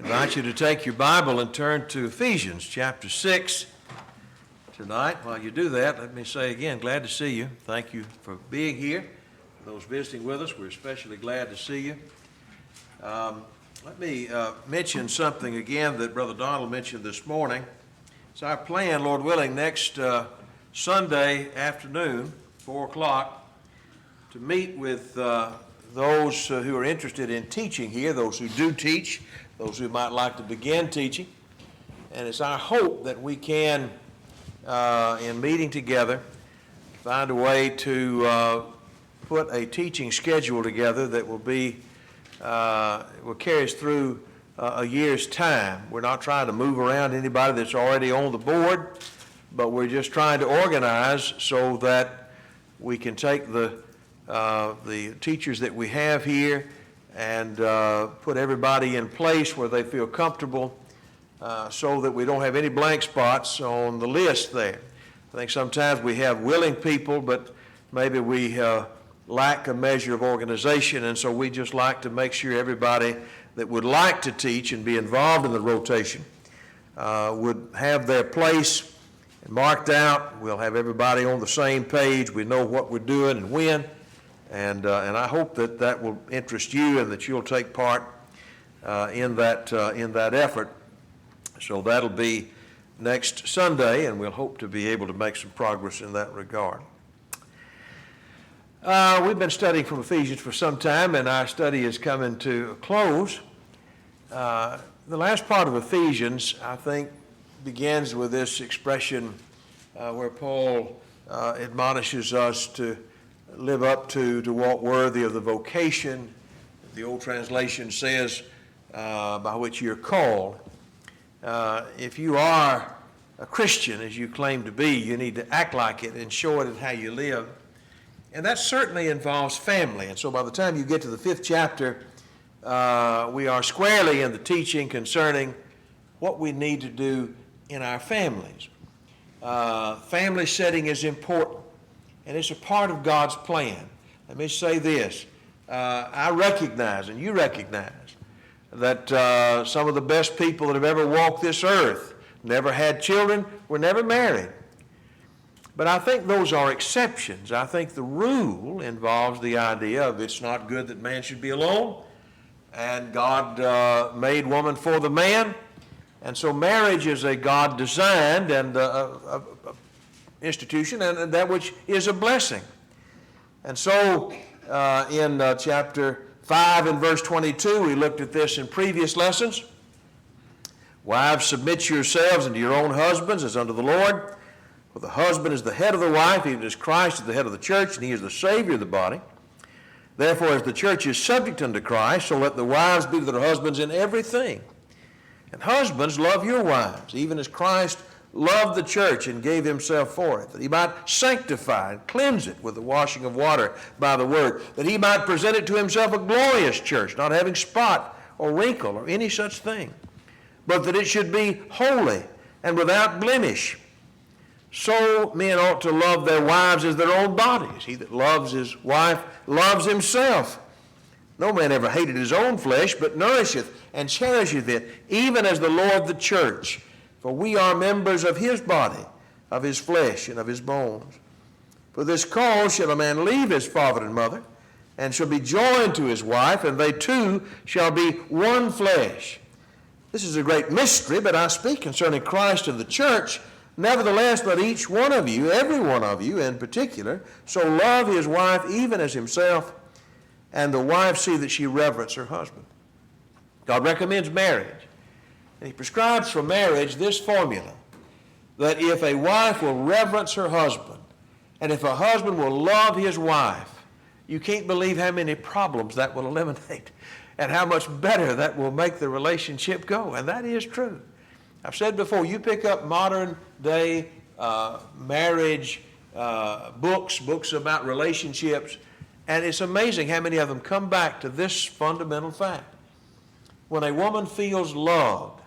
invite you to take your Bible and turn to Ephesians chapter 6 tonight. While you do that, let me say again, glad to see you. Thank you for being here. For those visiting with us, we're especially glad to see you. Let me mention something again that Brother Donald mentioned this morning. It's our plan, Lord willing, next Sunday afternoon, 4 o'clock, to meet with those who are interested in teaching here, those who do teach, those who might like to begin teaching. And it's our hope that we can, in meeting together, find a way to put a teaching schedule together that will carry us through a year's time. We're not trying to move around anybody that's already on the board, but we're just trying to organize so that we can take the teachers that we have here and put everybody in place where they feel comfortable so that we don't have any blank spots on the list there. I think sometimes we have willing people, but maybe we lack a measure of organization, and so we just like to make sure everybody that would like to teach and be involved in the rotation would have their place marked out. We'll have everybody on the same page. We know what we're doing and when. And I hope that will interest you and that you'll take part in that effort. So that'll be next Sunday, and we'll hope to be able to make some progress in that regard. We've been studying from Ephesians for some time, and our study is coming to a close. The last part of Ephesians, I think, begins with this expression where Paul admonishes us to live up to walk worthy of the vocation, the old translation says, by which you're called. If you are a Christian, as you claim to be, you need to act like it and show it in how you live. And that certainly involves family. And so by the time you get to the 5th chapter, we are squarely in the teaching concerning what we need to do in our families. Family setting is important. And it's a part of God's plan. Let me say this. I recognize, and you recognize, that some of the best people that have ever walked this earth never had children, were never married. But I think those are exceptions. I think the rule involves the idea of it's not good that man should be alone, and God made woman for the man. And so marriage is a God-designed and institution, and that which is a blessing. And so in chapter 5 and verse 22, we looked at this in previous lessons. Wives, submit yourselves unto your own husbands as unto the Lord. For the husband is the head of the wife, even as Christ is the head of the church, and he is the Savior of the body. Therefore, as the church is subject unto Christ, so let the wives be to their husbands in everything. And husbands, love your wives, even as Christ loved the church and gave himself for it, that he might sanctify and cleanse it with the washing of water by the word, that he might present it to himself a glorious church, not having spot or wrinkle or any such thing, but that it should be holy and without blemish. So men ought to love their wives as their own bodies. He that loves his wife loves himself. No man ever hated his own flesh, but nourisheth and cherisheth it, even as the Lord the church. For we are members of his body, of his flesh, and of his bones. For this cause shall a man leave his father and mother, and shall be joined to his wife, and they two shall be one flesh. This is a great mystery, but I speak concerning Christ and the church. Nevertheless, let each one of you, every one of you in particular, so love his wife even as himself, and the wife see that she reverence her husband. God recommends marriage. And he prescribes for marriage this formula, that if a wife will reverence her husband, and if a husband will love his wife, you can't believe how many problems that will eliminate and how much better that will make the relationship go. And that is true. I've said before, you pick up modern day marriage books about relationships, and it's amazing how many of them come back to this fundamental fact. When a woman feels loved,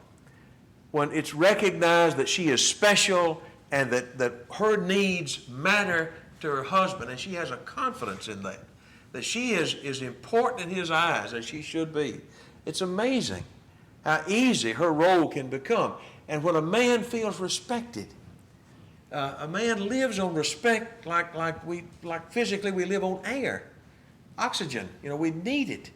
when it's recognized that she is special and that her needs matter to her husband, and she has a confidence in that she is important in his eyes, as she should be. It's amazing how easy her role can become. And when a man feels respected, a man lives on respect like physically we live on air, oxygen. We need it.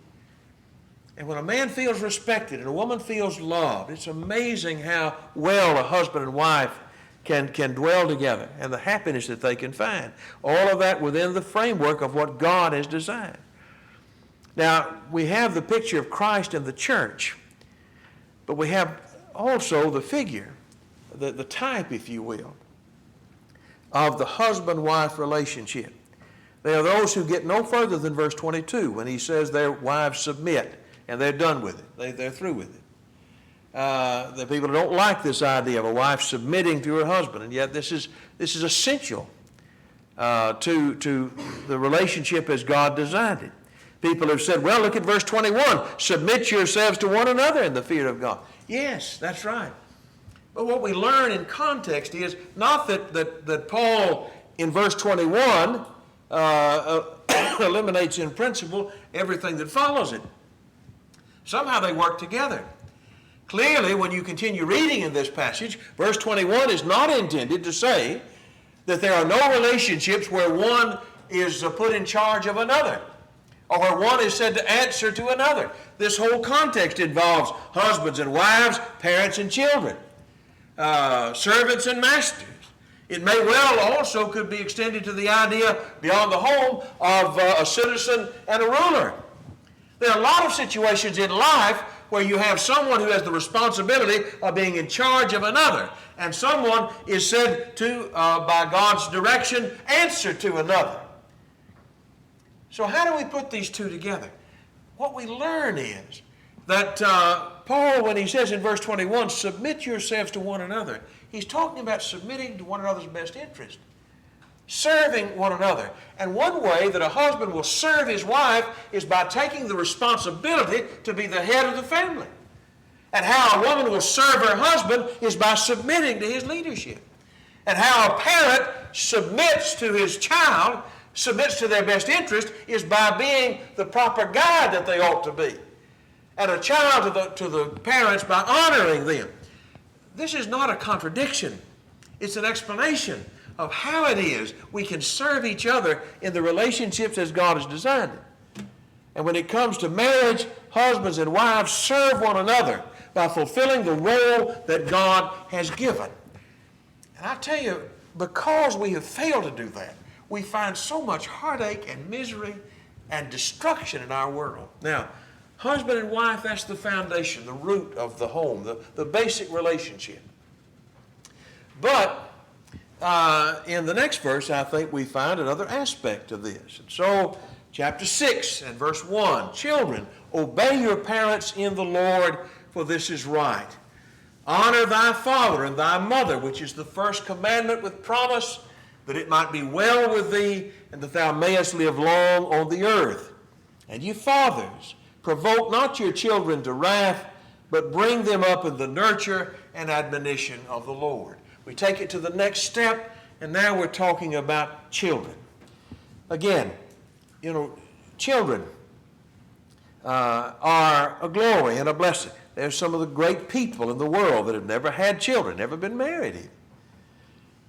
And when a man feels respected and a woman feels loved, it's amazing how well a husband and wife can dwell together and the happiness that they can find. All of that within the framework of what God has designed. Now, we have the picture of Christ in the church, but we have also the figure, the type, if you will, of the husband-wife relationship. They are those who get no further than verse 22 when he says their wives submit, and they're done with it. They're through with it. The people don't like this idea of a wife submitting to her husband, and yet this is essential to the relationship as God designed it. People have said, well, look at verse 21, submit yourselves to one another in the fear of God. Yes, that's right. But what we learn in context is not that Paul in verse 21 eliminates in principle everything that follows it. Somehow they work together. Clearly, when you continue reading in this passage, verse 21 is not intended to say that there are no relationships where one is put in charge of another, or where one is said to answer to another. This whole context involves husbands and wives, parents and children, servants and masters. It may well also could be extended to the idea beyond the home of a citizen and a ruler. There are a lot of situations in life where you have someone who has the responsibility of being in charge of another, and someone is said to, by God's direction, answer to another. So how do we put these two together? What we learn is that Paul, when he says in verse 21, submit yourselves to one another, he's talking about submitting to one another's best interest, serving one another. And one way that a husband will serve his wife is by taking the responsibility to be the head of the family. And how a woman will serve her husband is by submitting to his leadership. And how a parent submits to his child, submits to their best interest, is by being the proper guide that they ought to be. And a child to the parents by honoring them. This is not a contradiction. It's an explanation of how it is we can serve each other in the relationships as God has designed it. And when it comes to marriage, husbands and wives serve one another by fulfilling the role that God has given. And I tell you, because we have failed to do that, we find so much heartache and misery and destruction in our world. Now, husband and wife, that's the foundation, the root of the home, the basic relationship. But in the next verse, I think we find another aspect of this. And so, chapter 6 and verse 1, children, obey your parents in the Lord, for this is right. Honor thy father and thy mother, which is the first commandment with promise, that it might be well with thee, and that thou mayest live long on the earth. And you fathers, provoke not your children to wrath, but bring them up in the nurture and admonition of the Lord. We take it to the next step, and now we're talking about children. Again, children are a glory and a blessing. There's some of the great people in the world that have never had children, never been married even.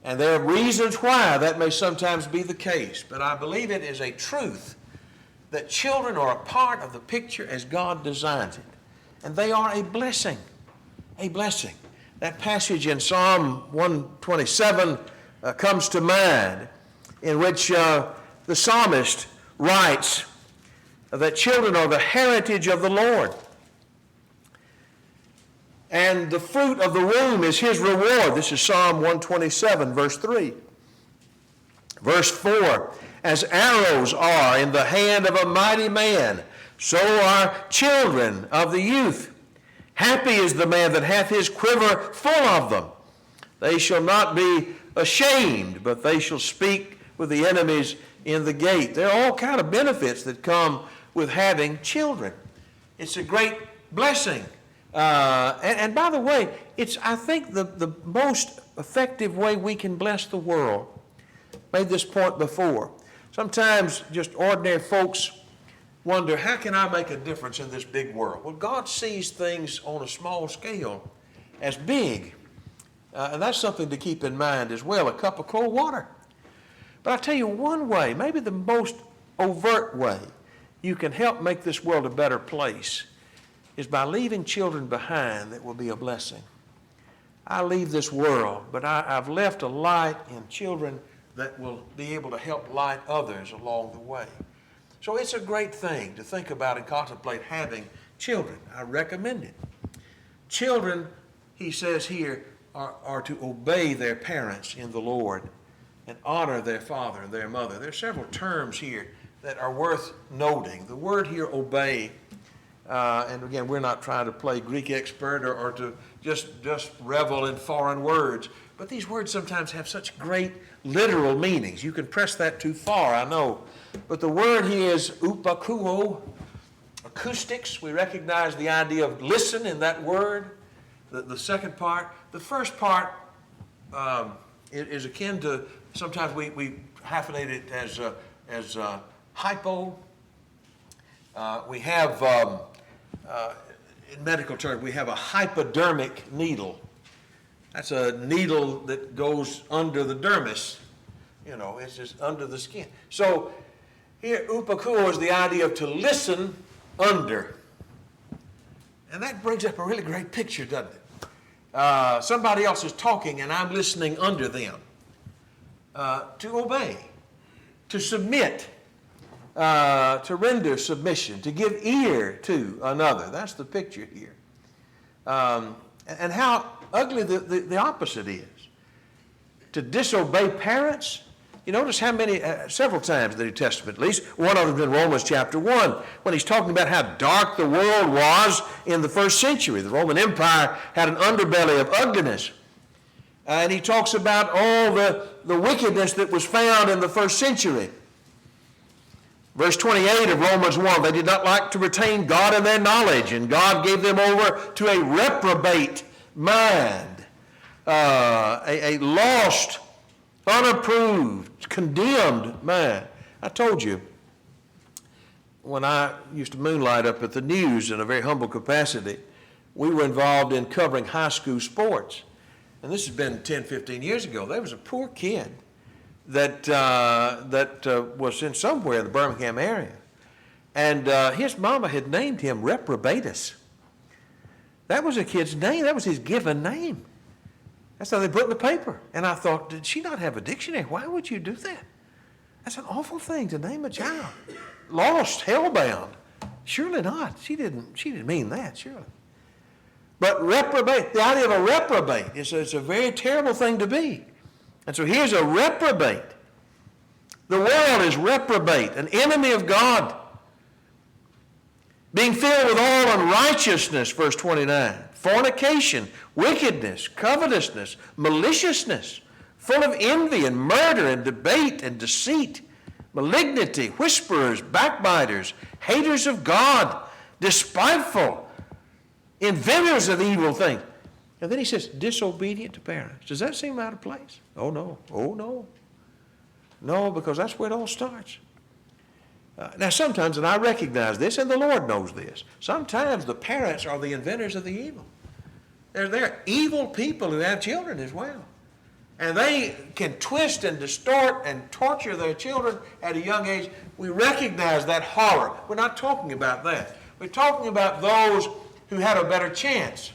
And there are reasons why that may sometimes be the case, but I believe it is a truth that children are a part of the picture as God designs it. And they are a blessing, a blessing. That passage in Psalm 127 comes to mind, in which the psalmist writes that children are the heritage of the Lord. And the fruit of the womb is his reward. This is Psalm 127, verse 3. Verse 4, as arrows are in the hand of a mighty man, so are children of the youth. Happy is the man that hath his quiver full of them. They shall not be ashamed, but they shall speak with the enemies in the gate. There are all kinds of benefits that come with having children. It's a great blessing. And by the way, it's, I think, the most effective way we can bless the world. Made this point before. Sometimes just ordinary folks wonder, how can I make a difference in this big world? Well, God sees things on a small scale as big. And that's something to keep in mind as well, a cup of cold water. But I tell you one way, maybe the most overt way you can help make this world a better place is by leaving children behind that will be a blessing. I leave this world, but I've left a light in children that will be able to help light others along the way. So it's a great thing to think about and contemplate having children. I recommend it. Children, he says here, are to obey their parents in the Lord and honor their father and their mother. There are several terms here that are worth noting. The word here, obey, and again, we're not trying to play Greek expert or to just revel in foreign words, but these words sometimes have such great literal meanings. You can press that too far, I know. But the word here is upakuo, acoustics. We recognize the idea of listen in that word. The second part. The first part is akin to, sometimes we hyphenate it as hypo. We have, in medical terms, we have a hypodermic needle. That's a needle that goes under the dermis. You know, it's just under the skin. So here, upakuo is the idea of to listen under. And that brings up a really great picture, doesn't it? Somebody else is talking and I'm listening under them. To obey, to submit, to render submission, to give ear to another. That's the picture here. And how ugly the opposite is. To disobey parents. You notice how many, several times in the New Testament at least, one of them in Romans chapter 1, when he's talking about how dark the world was in the first century. The Roman Empire had an underbelly of ugliness. And he talks about all the wickedness that was found in the first century. Verse 28 of Romans 1, they did not like to retain God in their knowledge, and God gave them over to a reprobate mind, a lost, unapproved, condemned mind. I told you, when I used to moonlight up at the news in a very humble capacity, we were involved in covering high school sports. And this has been 10, 15 years ago. There was a poor kid that was in somewhere in the Birmingham area. And his mama had named him Reprobatus. That was a kid's name. That was his given name. That's how they put it in the paper. And I thought, did she not have a dictionary? Why would you do that? That's an awful thing to name a child. Lost, hellbound. Surely not. She didn't mean that, surely. But reprobate, the idea of a reprobate is it's a very terrible thing to be. And so here's a reprobate. The world is reprobate, an enemy of God. Being filled with all unrighteousness, verse 29. Fornication, wickedness, covetousness, maliciousness, full of envy and murder and debate and deceit, malignity, whisperers, backbiters, haters of God, despiteful, inventors of evil things. And then he says, disobedient to parents. Does that seem out of place? Oh, no. Oh, no. No, because that's where it all starts. Now, sometimes, and I recognize this, and the Lord knows this, sometimes the parents are the inventors of the evil. They're evil people who have children as well. And they can twist and distort and torture their children at a young age. We recognize that horror. We're not talking about that. We're talking about those who had a better chance,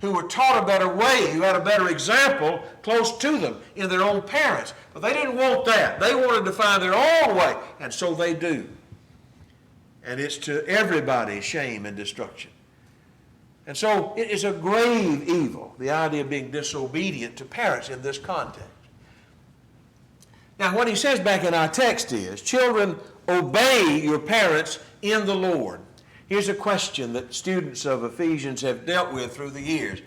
who were taught a better way, who had a better example close to them in their own parents. But they didn't want that. They wanted to find their own way, and so they do. And it's to everybody's shame and destruction. And so it is a grave evil, the idea of being disobedient to parents in this context. Now, what he says back in our text is, children, obey your parents in the Lord. Here's a question that students of Ephesians have dealt with through the years.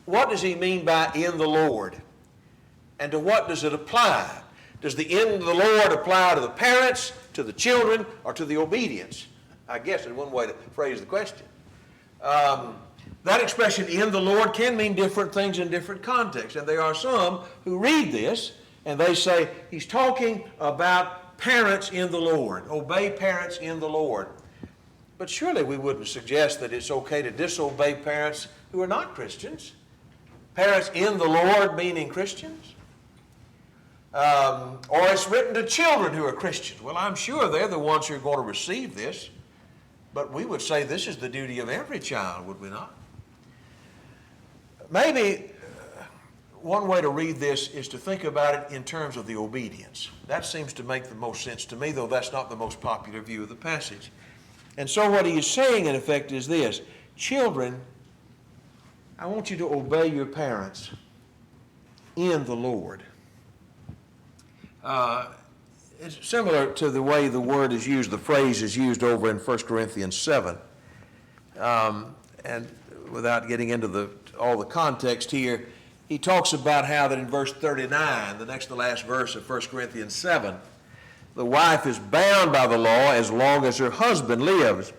What does he mean by in the Lord? And to what does it apply? Does the in the Lord apply to the parents, to the children, or to the obedience? I guess is one way to phrase the question. That expression, in the Lord, can mean different things in different contexts. And there are some who read this and they say he's talking about parents in the Lord. Obey parents in the Lord. But surely we wouldn't suggest that it's okay to disobey parents who are not Christians. Parents in the Lord, meaning Christians. Or it's written to children who are Christians. Well, I'm sure they're the ones who are going to receive this. But we would say this is the duty of every child, would we not? Maybe one way to read this is to think about it in terms of the obedience. That seems to make the most sense to me, though that's not the most popular view of the passage. And so what he is saying, in effect, is this. Children, I want you to obey your parents in the Lord. It's similar to the way the word is used, the phrase is used over in 1 Corinthians 7. And without getting into all the context here, he talks about how that in verse 39, the next to last verse of 1 Corinthians 7, the wife is bound by the law as long as her husband lives.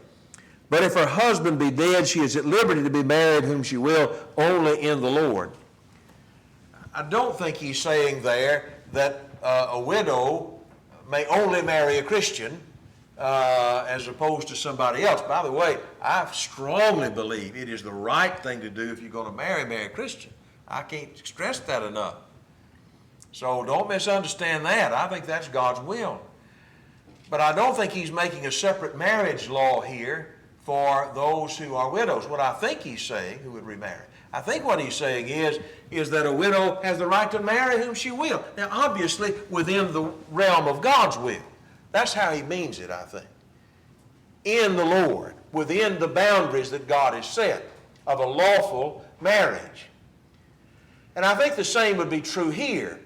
But if her husband be dead, she is at liberty to be married whom she will, only in the Lord. I don't think he's saying there that a widow may only marry a Christian as opposed to somebody else. By the way, I strongly believe it is the right thing to do if you're going to marry a Christian. I can't stress that enough. So don't misunderstand that. I think that's God's will. But I don't think he's making a separate marriage law here for those who are widows. What I think he's saying, who would remarry, I think what he's saying is that a widow has the right to marry whom she will. Now, obviously, within the realm of God's will. That's how he means it, I think. In the Lord, within the boundaries that God has set of a lawful marriage. And I think the same would be true here.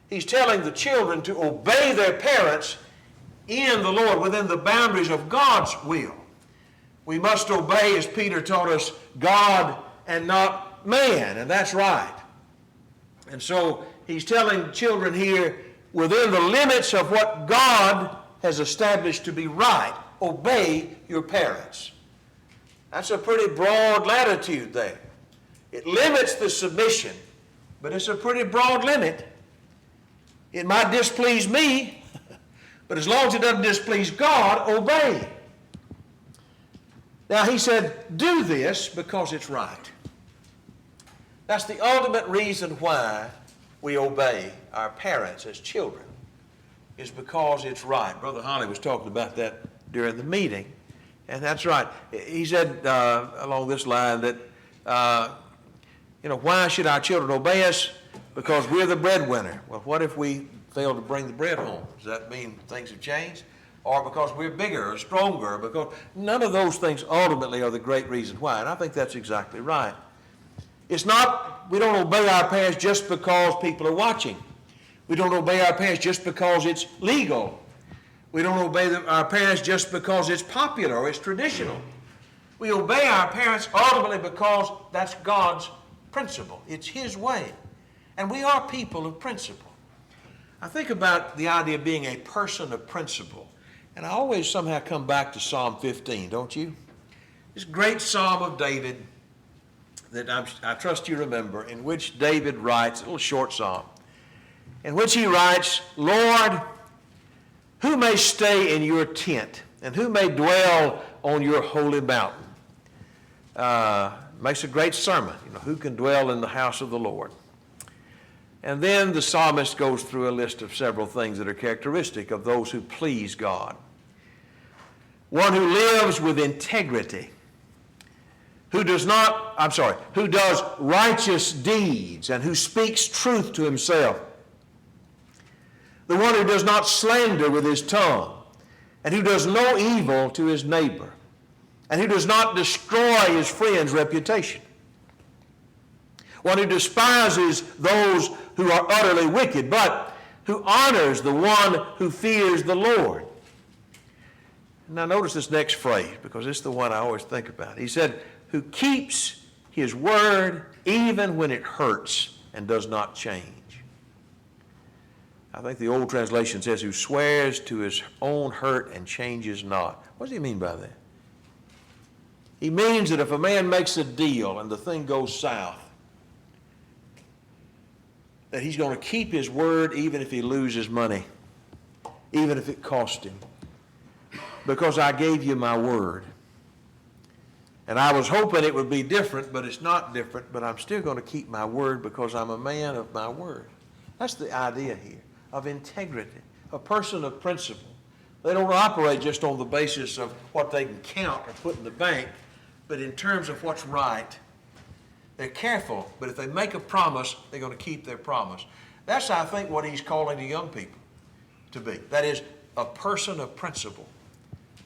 He's telling the children to obey their parents in the Lord, within the boundaries of God's will. We must obey, as Peter taught us, God and not man, and that's right. And so he's telling children here, within the limits of what God has established to be right, obey your parents. That's a pretty broad latitude there. It limits the submission, but it's a pretty broad limit. It might displease me, but as long as it doesn't displease God, obey. Now he said, do this because it's right. That's the ultimate reason why we obey our parents as children, is because it's right. Brother Holly was talking about that during the meeting, and that's right. He said along this line that, why should our children obey us? Because we're the breadwinner. Well, what if we fail to bring the bread home? Does that mean things have changed? Or because we're bigger or stronger? Because none of those things ultimately are the great reason why, and I think that's exactly right. It's not, we don't obey our parents just because people are watching. We don't obey our parents just because it's legal. We don't obey our parents just because it's popular or it's traditional. We obey our parents ultimately because that's God's principle. It's His way. And we are people of principle. I think about the idea of being a person of principle. And I always somehow come back to Psalm 15, don't you? This great Psalm of David that I trust you remember, in which David writes, a little short psalm, in which he writes, Lord, who may stay in your tent, and who may dwell on your holy mountain? Makes a great sermon, who can dwell in the house of the Lord? And then the psalmist goes through a list of several things that are characteristic of those who please God. One who lives with integrity, who does righteous deeds, and who speaks truth to himself. The one who does not slander with his tongue, and who does no evil to his neighbor, and who does not destroy his friend's reputation. One who despises those who are utterly wicked, but who honors the one who fears the Lord. Now notice this next phrase, because it's the one I always think about. He said, who keeps his word even when it hurts and does not change. I think the old translation says, who swears to his own hurt and changes not. What does he mean by that? He means that if a man makes a deal and the thing goes south, that he's going to keep his word even if he loses money, even if it costs him. Because I gave you my word. And I was hoping it would be different, but it's not different. But I'm still going to keep my word because I'm a man of my word. That's the idea here of integrity, a person of principle. They don't operate just on the basis of what they can count or put in the bank, but in terms of what's right. They're careful, but if they make a promise, they're going to keep their promise. That's, I think, what he's calling the young people to be. That is, a person of principle,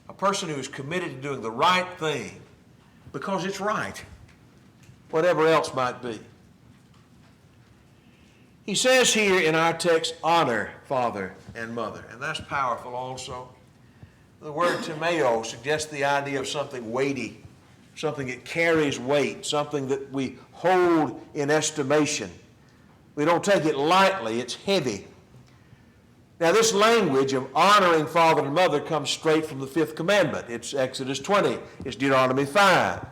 a person who is committed to doing the right thing because it's right, whatever else might be. He says here in our text, honor father and mother, and that's powerful also. The word timeo suggests the idea of something weighty, something that carries weight, something that we hold in estimation. We don't take it lightly, it's heavy. Now this language of honoring father and mother comes straight from the fifth commandment. It's Exodus 20, it's Deuteronomy 5.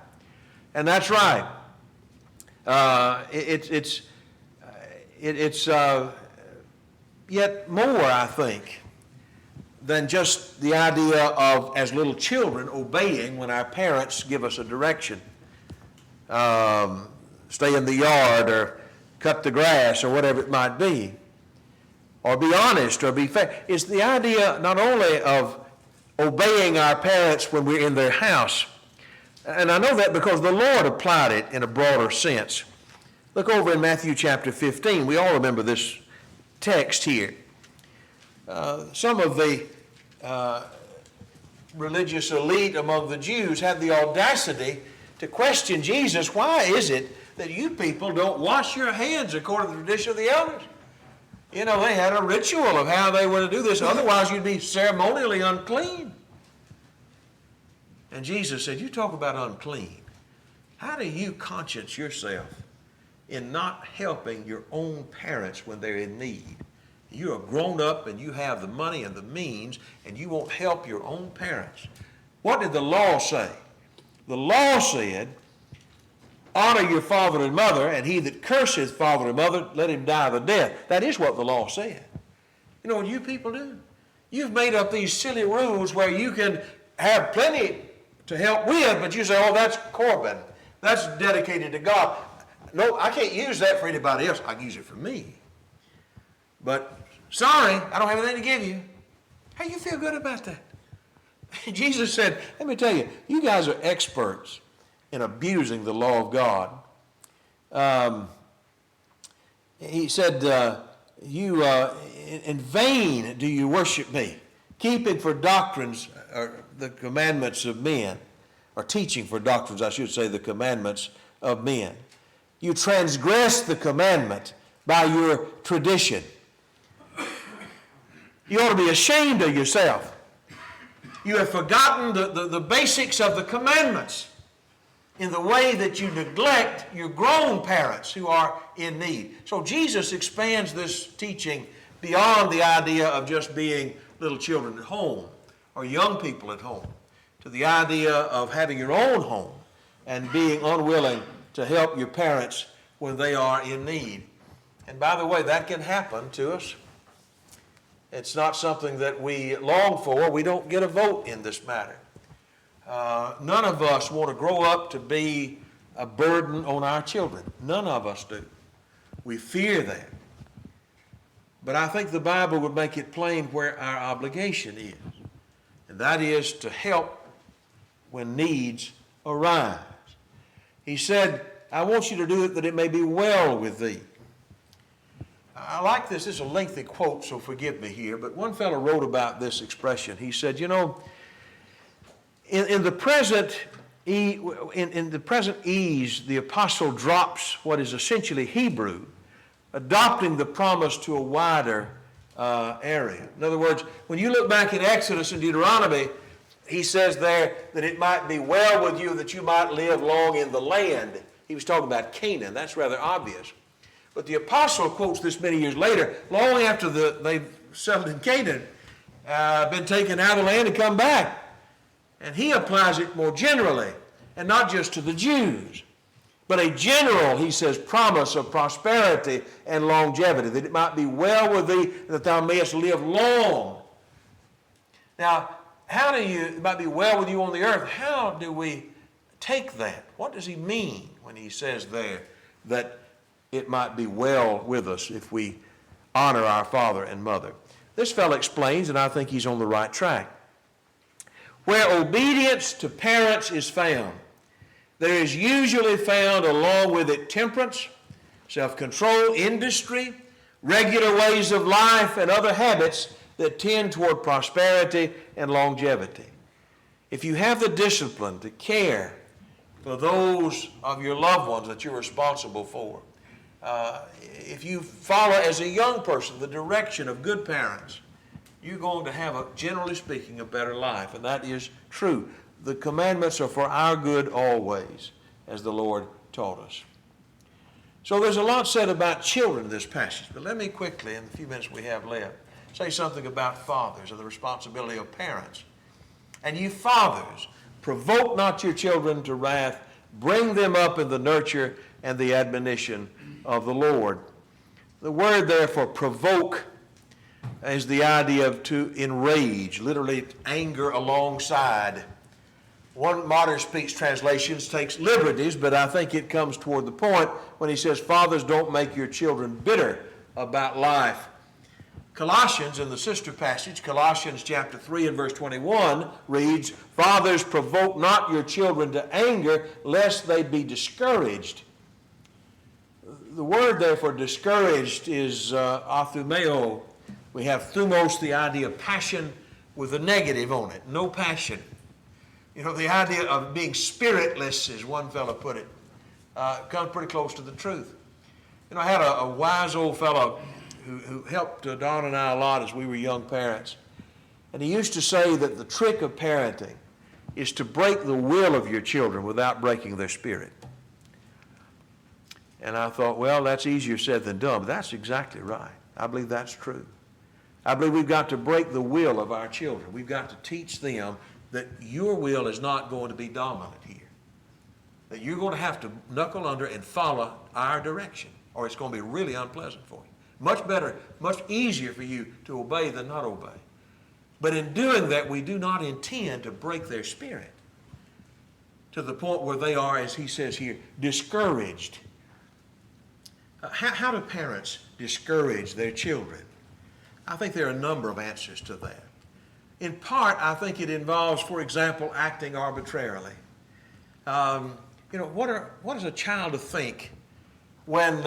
And that's right. It's yet more, I think, than just the idea of, as little children, obeying when our parents give us a direction. Stay in the yard or cut the grass or whatever it might be. Or be honest or be fair. It's the idea not only of obeying our parents when we're in their house, and I know that because the Lord applied it in a broader sense. Look over in Matthew chapter 15. We all remember this text here. Some of the religious elite among the Jews had the audacity to question Jesus, why is it that you people don't wash your hands according to the tradition of the elders? You know, they had a ritual of how they were to do this, otherwise you'd be ceremonially unclean. And Jesus said, you talk about unclean. How do you conscience yourself in not helping your own parents when they're in need? You are grown up and you have the money and the means and you won't help your own parents. What did the law say? The law said, honor your father and mother, and he that curseth father and mother, let him die the death. That is what the law said. You know what you people do? You've made up these silly rules where you can have plenty to help with, but you say, oh, that's Corbin. That's dedicated to God. No, I can't use that for anybody else. I can use it for me. But sorry, I don't have anything to give you. How do you feel good about that? Jesus said, let me tell you, you guys are experts in abusing the law of God. He said, in vain do you worship me, keeping for doctrines the commandments of men, or teaching for doctrines, I should say, the commandments of men. You transgress the commandment by your tradition. You ought to be ashamed of yourself. You have forgotten the basics of the commandments in the way that you neglect your grown parents who are in need. So Jesus expands this teaching beyond the idea of just being little children at home or young people at home to the idea of having your own home and being unwilling to help your parents when they are in need. And by the way, that can happen to us. It's not something that we long for. We don't get a vote in this matter. None of us want to grow up to be a burden on our children. None of us do. We fear that. But I think the Bible would make it plain where our obligation is. And that is to help when needs arise. He said, I want you to do it that it may be well with thee. I like this. This is a lengthy quote, so forgive me here. But one fellow wrote about this expression. He said, you know, in the present ease, the apostle drops what is essentially Hebrew, adopting the promise to a wider area. In other words, when you look back in Exodus and Deuteronomy, he says there that it might be well with you that you might live long in the land. He was talking about Canaan. That's rather obvious. But the apostle quotes this many years later, long after they've settled in Canaan, been taken out of the land and come back. And he applies it more generally, and not just to the Jews, but a general, he says, promise of prosperity and longevity, that it might be well with thee, that thou mayest live long. Now, it might be well with you on the earth, how do we take that? What does he mean when he says there that it might be well with us if we honor our father and mother? This fellow explains, and I think he's on the right track. Where obedience to parents is found, there is usually found along with it temperance, self-control, industry, regular ways of life, and other habits that tend toward prosperity and longevity. If you have the discipline to care for those of your loved ones that you're responsible for, if you follow as a young person the direction of good parents, you're going to have, generally speaking, a better life. And that is true. The commandments are for our good always, as the Lord taught us. So there's a lot said about children in this passage, but let me quickly, in the few minutes we have left, say something about fathers and the responsibility of parents. And you fathers, provoke not your children to wrath, bring them up in the nurture and the admonition of the Lord. The word there for provoke is the idea of to enrage, literally anger alongside. One modern speech translations takes liberties, but I think it comes toward the point when he says, fathers, don't make your children bitter about life. Colossians, in the sister passage, Colossians chapter 3 and verse 21 reads, fathers, provoke not your children to anger, lest they be discouraged. The word there for discouraged is athumeo. We have thumos, the idea of passion with a negative on it, no passion. You know, the idea of being spiritless, as one fellow put it, comes pretty close to the truth. You know, I had a wise old fellow who helped Don and I a lot as we were young parents. And he used to say that the trick of parenting is to break the will of your children without breaking their spirit. And I thought, well, that's easier said than done, but that's exactly right. I believe that's true. I believe we've got to break the will of our children. We've got to teach them that your will is not going to be dominant here. That you're going to have to knuckle under and follow our direction, or it's going to be really unpleasant for you. Much better, much easier for you to obey than not obey. But in doing that, we do not intend to break their spirit to the point where they are, as he says here, discouraged. How do parents discourage their children? I think there are a number of answers to that. In part, I think it involves, for example, acting arbitrarily. What is a child to think when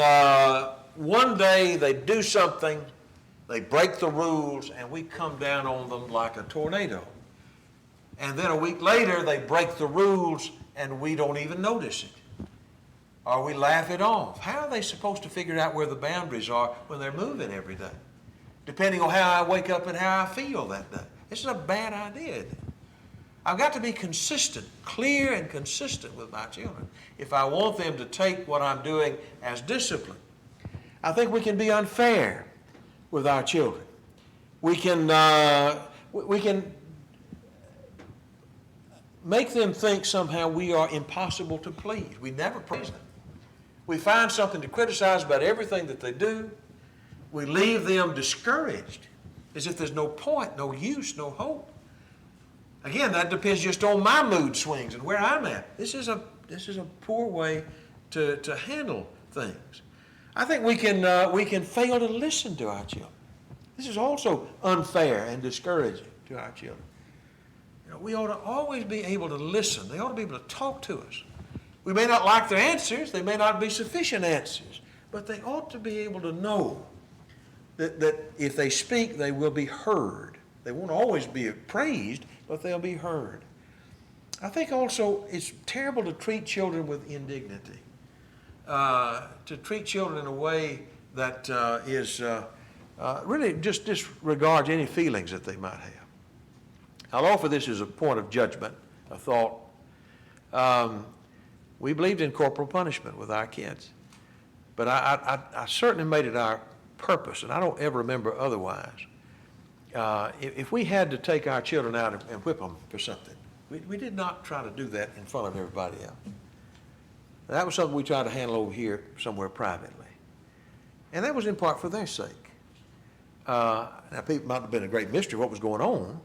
one day they do something, they break the rules, and we come down on them like a tornado. And then a week later, they break the rules, and we don't even notice it. Or we laugh it off. How are they supposed to figure out where the boundaries are when they're moving every day? Depending on how I wake up and how I feel that day. This is a bad idea, isn't it? I've got to be consistent, clear and consistent with my children if I want them to take what I'm doing as discipline. I think we can be unfair with our children. We can make them think somehow we are impossible to please. We never praise them. We find something to criticize about everything that they do. We leave them discouraged, as if there's no point, no use, no hope. Again, that depends just on my mood swings and where I'm at. This is a poor way to handle things. I think we can fail to listen to our children. This is also unfair and discouraging to our children. You know, we ought to always be able to listen. They ought to be able to talk to us. We may not like their answers. They may not be sufficient answers. But they ought to be able to know that if they speak, they will be heard. They won't always be praised, but they'll be heard. I think also it's terrible to treat children with indignity, to treat children in a way that really just disregards any feelings that they might have. I'll offer this as a point of judgment, a thought. We believed in corporal punishment with our kids, but I certainly made it our purpose, and I don't ever remember otherwise. If we had to take our children out and whip them for something, we did not try to do that in front of everybody else. That was something we tried to handle over here somewhere privately. And that was in part for their sake. Now, people might have been a great mystery of what was going on,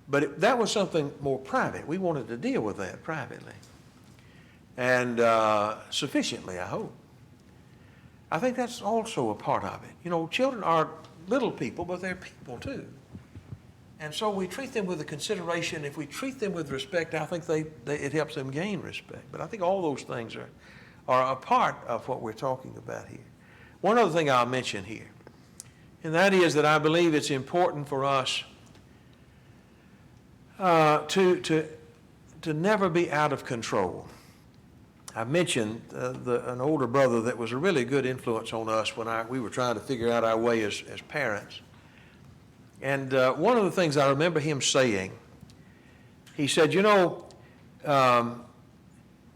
But that was something more private. We wanted to deal with that privately. And sufficiently, I hope. I think that's also a part of it. You know, children are little people, but they're people too. And so we treat them with a consideration. If we treat them with respect, I think it helps them gain respect. But I think all those things are a part of what we're talking about here. One other thing I'll mention here, and that is that I believe it's important for us to never be out of control. I mentioned an older brother that was a really good influence on us when we were trying to figure out our way as parents. And one of the things I remember him saying, he said, you know,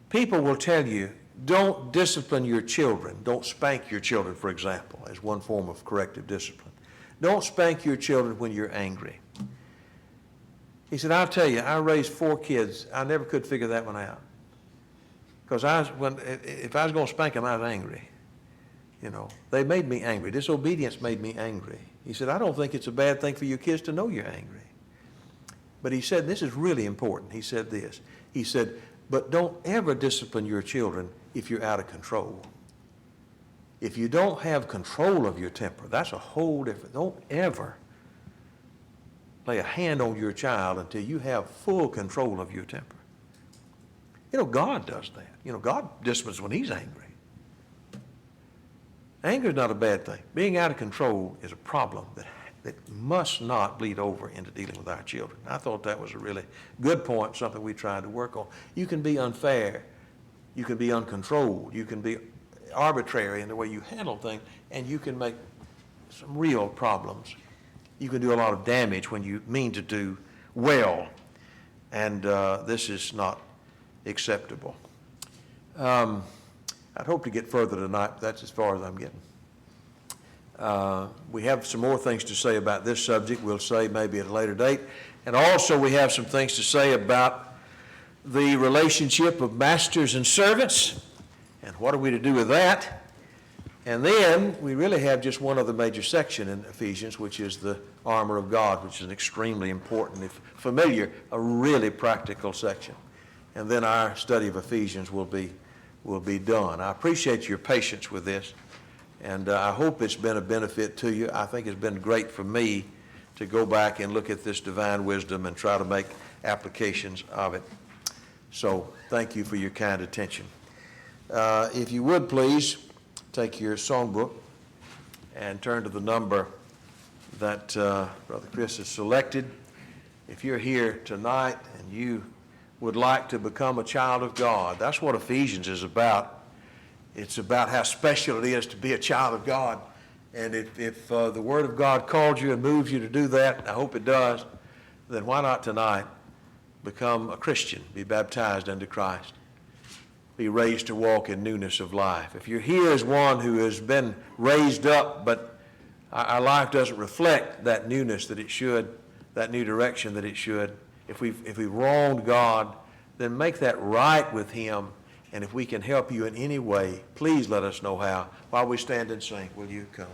people will tell you, don't discipline your children. Don't spank your children, for example, as one form of corrective discipline. Don't spank your children when you're angry. He said, I'll tell you, I raised 4 kids. I never could figure that one out. Because if I was going to spank them, I was angry. You know, they made me angry. Disobedience made me angry. He said, I don't think it's a bad thing for your kids to know you're angry. But he said, this is really important. He said this. He said, but don't ever discipline your children if you're out of control. If you don't have control of your temper, that's a whole different. Don't ever lay a hand on your child until you have full control of your temper. You know, God does that. You know, God disciplines when he's angry. Anger is not a bad thing. Being out of control is a problem that must not bleed over into dealing with our children. I thought that was a really good point, something we tried to work on. You can be unfair. You can be uncontrolled. You can be arbitrary in the way you handle things, and you can make some real problems. You can do a lot of damage when you mean to do well, and this is not acceptable. I'd hope to get further tonight, but that's as far as I'm getting. We have some more things to say about this subject. We'll say maybe at a later date. And also we have some things to say about the relationship of masters and servants, and what are we to do with that. And then we really have just one other major section in Ephesians, which is the armor of God, which is an extremely important, if familiar, a really practical section. And then our study of Ephesians will be done. I appreciate your patience with this, and I hope it's been a benefit to you. I think it's been great for me to go back and look at this divine wisdom and try to make applications of it. So thank you for your kind attention. If you would please take your songbook and turn to the number that Brother Chris has selected. If you're here tonight and you would like to become a child of God, that's what Ephesians is about. It's about how special it is to be a child of God. And if the Word of God called you and moves you to do that, and I hope it does, then why not tonight become a Christian, be baptized into Christ, be raised to walk in newness of life. If you're here as one who has been raised up, but our life doesn't reflect that newness that it should, that new direction that it should, if we've wronged God, then make that right with Him. And if we can help you in any way, please let us know how. While we stand and sing, will you come?